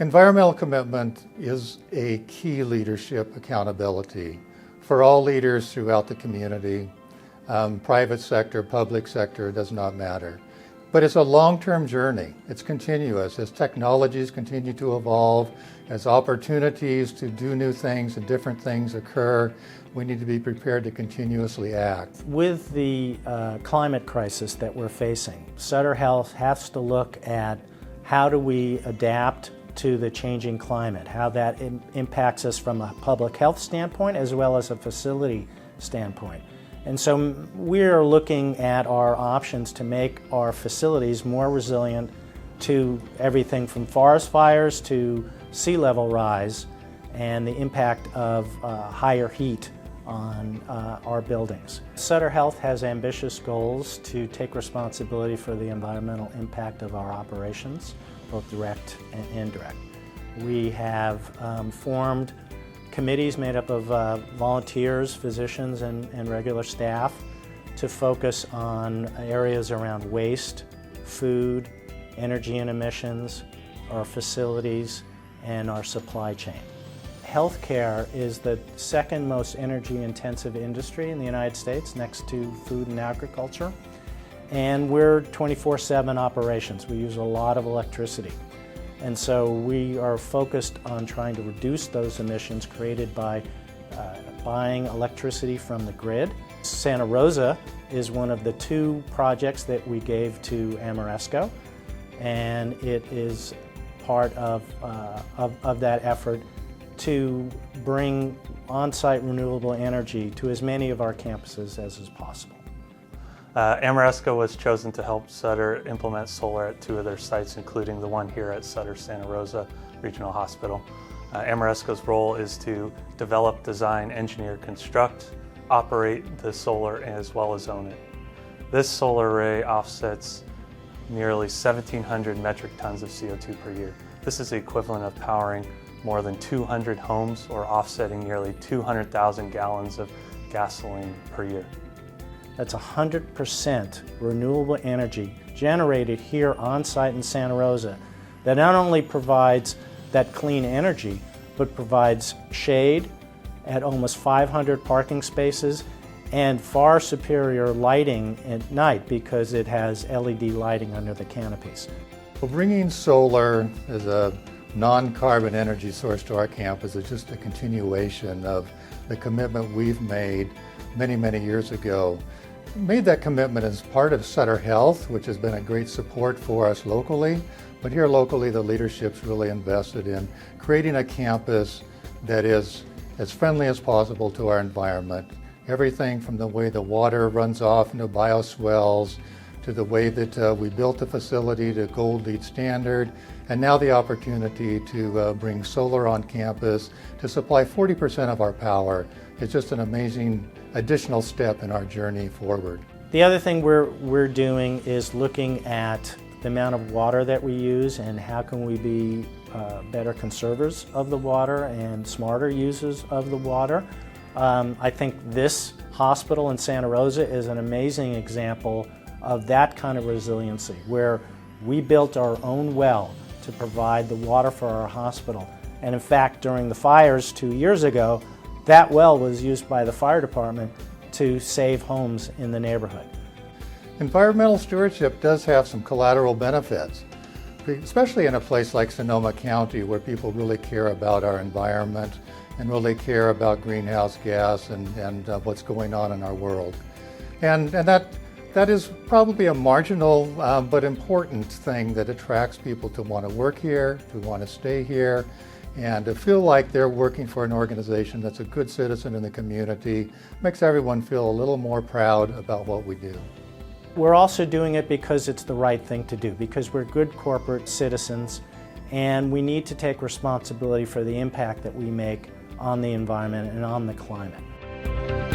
Environmental commitment is a key leadership accountability for all leaders throughout the community. Private sector, public sector, does not matter. But it's a long-term journey. It's continuous. As technologies continue to evolve, as opportunities to do new things and different things occur, we need to be prepared to continuously act. With the climate crisis that we're facing, Sutter Health has to look at how do we adapt to the changing climate, how that impacts us from a public health standpoint as well as a facility standpoint. And so we're looking at our options to make our facilities more resilient to everything from forest fires to sea level rise and the impact of higher heat on our buildings. Sutter Health has ambitious goals to take responsibility for the environmental impact of our operations, both direct and indirect. We have formed committees made up of volunteers, physicians, and regular staff to focus on areas around waste, food, energy and emissions, our facilities, and our supply chain. Healthcare is the second most energy-intensive industry in the United States, next to food and agriculture. And we're 24/7 operations. We use a lot of electricity. And so we are focused on trying to reduce those emissions created by buying electricity from the grid. Santa Rosa is one of the two projects that we gave to Ameresco, and it is part of that effort to bring on-site renewable energy to as many of our campuses as is possible. Ameresco was chosen to help Sutter implement solar at two of their sites, including the one here at Sutter Santa Rosa Regional Hospital. Ameresco's role is to develop, design, engineer, construct, operate the solar, as well as own it. This solar array offsets nearly 1,700 metric tons of CO2 per year. This is the equivalent of powering more than 200 homes or offsetting nearly 200,000 gallons of gasoline per year. That's 100% renewable energy generated here on site in Santa Rosa that not only provides that clean energy, but provides shade at almost 500 parking spaces and far superior lighting at night because it has LED lighting under the canopies. Well, bringing solar as a non-carbon energy source to our campus is just a continuation of the commitment we've made many, many years ago. We made that commitment as part of Sutter Health, which has been a great support for us locally, but here locally the leadership's really invested in creating a campus that is as friendly as possible to our environment. Everything from the way the water runs off into bioswales, to the way that we built the facility to Gold LEED standard, and now the opportunity to bring solar on campus to supply 40% of our power. It's just an amazing additional step in our journey forward. The other thing we're doing is looking at the amount of water that we use and how can we be better conservers of the water and smarter users of the water. I think this hospital in Santa Rosa is an amazing example of that kind of resiliency, where we built our own well to provide the water for our hospital. And in fact, during the fires 2 years ago, that well was used by the fire department to save homes in the neighborhood. Environmental stewardship does have some collateral benefits, especially in a place like Sonoma County, where people really care about our environment and really care about greenhouse gas and what's going on in our world. And that is probably a marginal but important thing that attracts people to want to work here, to want to stay here, and to feel like they're working for an organization that's a good citizen in the community. Makes everyone feel a little more proud about what we do. We're also doing it because it's the right thing to do, because we're good corporate citizens and we need to take responsibility for the impact that we make on the environment and on the climate.